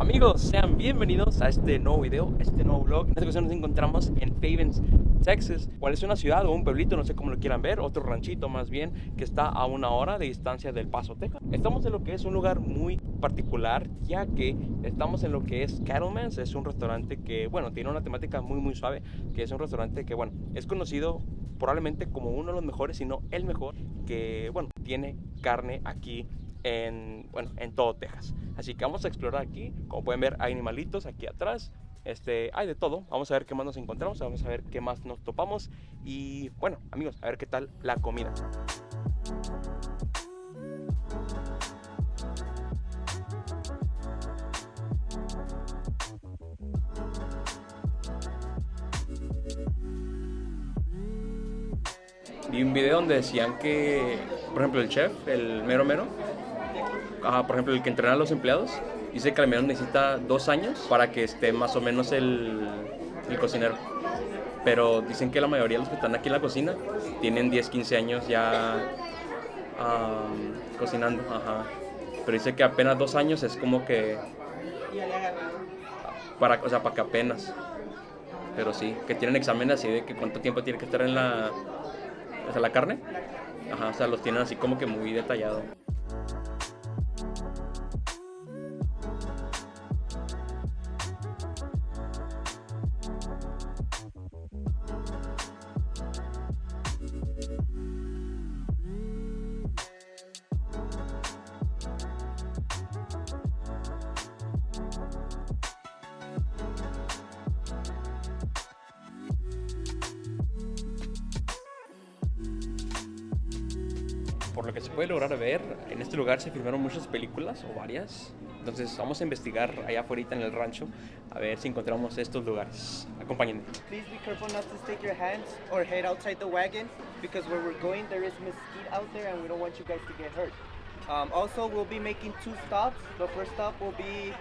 Amigos, sean bienvenidos a este nuevo video, a este nuevo vlog. En esta ocasión nos encontramos en Fabens, Texas, cual es una ciudad o un pueblito, no sé cómo lo quieran ver, otro ranchito más bien, que está a 1 hora de distancia del Paso, Texas. Estamos en lo que es un lugar muy particular, ya que estamos en lo que es CATTLEMAN'S. Es un restaurante que, bueno, tiene una temática muy suave, que es un restaurante que, bueno, es conocido probablemente como uno de los mejores, si no el mejor, que, bueno, tiene carne aquí en todo Texas. Así que vamos a explorar aquí. Como pueden ver, hay animalitos aquí atrás, hay de todo. Vamos a ver qué más nos encontramos, vamos a ver qué más nos topamos. Y bueno, amigos, a ver qué tal la comida. Vi un video donde decían que, por ejemplo, el chef, el mero, por ejemplo, el que entrena a los empleados, dice que al menos necesita 2 años para que esté más o menos el cocinero. Pero dicen que la mayoría de los que están aquí en la cocina tienen 10, 15 años ya cocinando. Ajá. Pero dice que apenas 2 años es como que para que apenas. Pero sí, que tienen exámenes así de que cuánto tiempo tiene que estar en la carne. Ajá, o sea, los tienen así como que muy detallado. Por lo que se puede lograr ver, en este lugar se filmaron muchas películas o varias. Entonces vamos a investigar allá afuera en el rancho a ver si encontramos estos lugares. Acompáñenme. Please be careful not to stick your hands or head outside the wagon because where we're going there is mesquite out there and we don't want you guys to get hurt. Also, we'll be making 2 stops. The first stop will be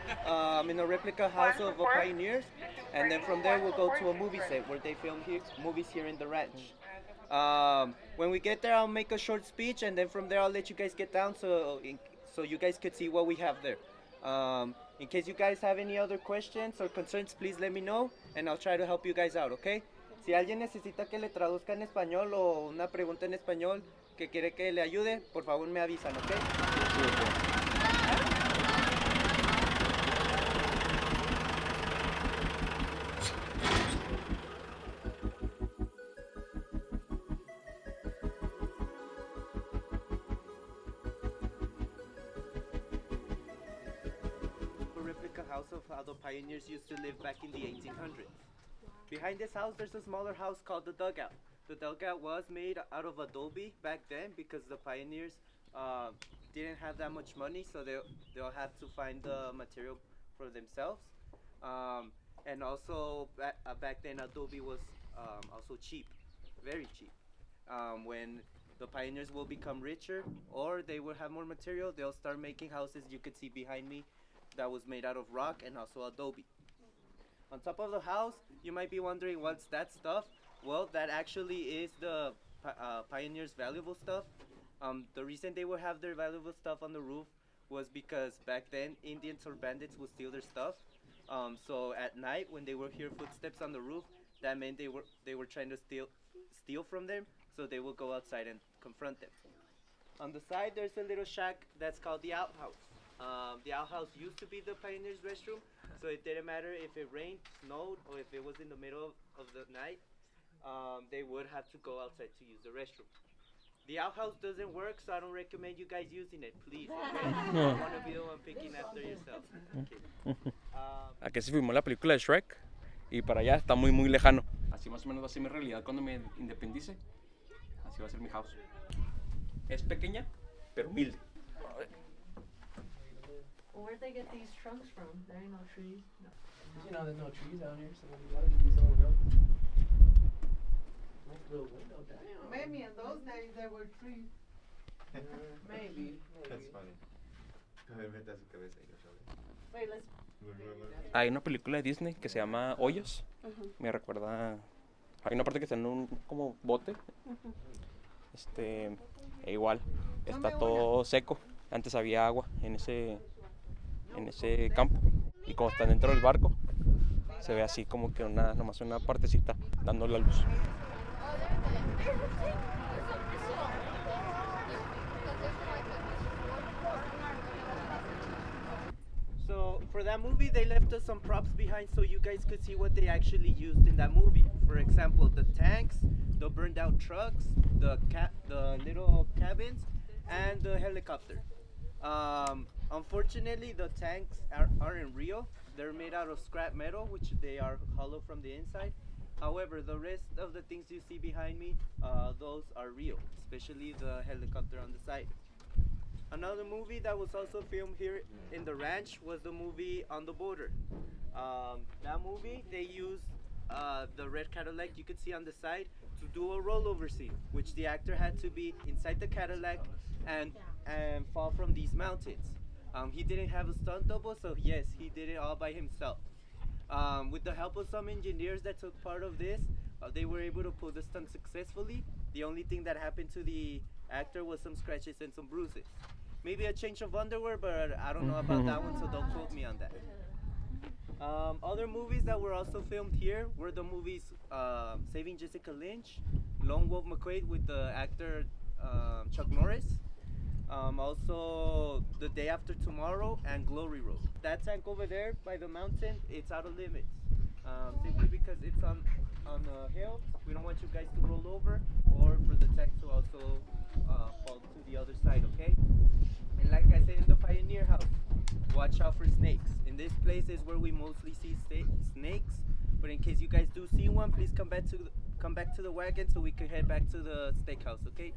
in a replica house of pioneers, and then from there we'll go to a movie set where they film movies here in the ranch. When we get there, I'll make a short speech, and then from there I'll let you guys get down so you guys could see what we have there. In case you guys have any other questions or concerns, please let me know, and I'll try to help you guys out, okay? Si alguien necesita que le traduzca en español o una pregunta en español que quiere que le ayude, por favor me avisan, ¿ok? A replica house of how the pioneers used to live back in the 1800s. Behind this house, there's a smaller house called the dugout. The dugout was made out of adobe back then because the pioneers didn't have that much money, so they'll have to find the material for themselves. And also back then, adobe was also cheap, very cheap. When the pioneers will become richer or they will have more material, they'll start making houses. You could see behind me that was made out of rock and also adobe. On top of the house, you might be wondering what's that stuff. Well, that actually is the pioneers' valuable stuff. The reason they would have their valuable stuff on the roof was because back then Indians or bandits would steal their stuff. So at night, when they would hear footsteps on the roof, that meant they were trying to steal from them. So they would go outside and confront them. On the side, there's a little shack that's called the outhouse. The outhouse used to be the pioneers' restroom, so it didn't matter if it rained, snowed, or if it was in the middle of the night. They would have to go outside to use the restroom. The outhouse doesn't work, so I don't recommend you guys using it, please. Okay? I don't want to be the one picking after yourself. Okay. Aquí se filmó la película de Shrek y para allá está muy lejano. Así más o menos va a ser mi realidad cuando me independice. Así va a ser mi house. Es pequeña, pero humilde. Where'd they get these trunks from? There ain't no trees. No. You know, there's no trees out here, so we gotta be somewhere else. Nice little window, damn. Maybe in those days there were trees. Maybe. That's funny. Mete su cabeza y yo sabía. Wait, let's. Hay una película de Disney que se llama Hoyos. Me recuerda. Hay una parte que está en un como bote. E igual está todo seco. Antes había agua en ese campo. y cuando están dentro del barco se ve así como que nomás una partecita dando la luz. So for that movie, they left us some props behind so you guys could see what they actually used in that movie. For example, the tanks, the burned out trucks, the little cabins, and the helicopter. Unfortunately, the tanks aren't real. They're made out of scrap metal, which they are hollow from the inside. However, the rest of the things you see behind me, those are real, especially the helicopter on the side. Another movie that was also filmed here in the ranch was the movie On the Border. That movie, they used the red Cadillac you could see on the side to do a rollover scene, which the actor had to be inside the Cadillac and fall from these mountains. He didn't have a stunt double, so yes, he did it all by himself. With the help of some engineers that took part of this, they were able to pull the stunt successfully. The only thing that happened to the actor was some scratches and some bruises. Maybe a change of underwear, but I don't know about that one, so don't quote me on that. Other movies that were also filmed here were the movies Saving Jessica Lynch, Lone Wolf McQuade with the actor Chuck Norris, also The Day After Tomorrow, and Glory Road. That tank over there by the mountain, it's out of limits. Simply because it's on a hill, we don't want you guys to roll over or for the tank to also fall to the other side, okay? And like I said in the Pioneer House, watch out for snakes. In this place is where we mostly see snakes, but in case you guys do see one, please come back to the wagon so we can head back to the steakhouse, okay?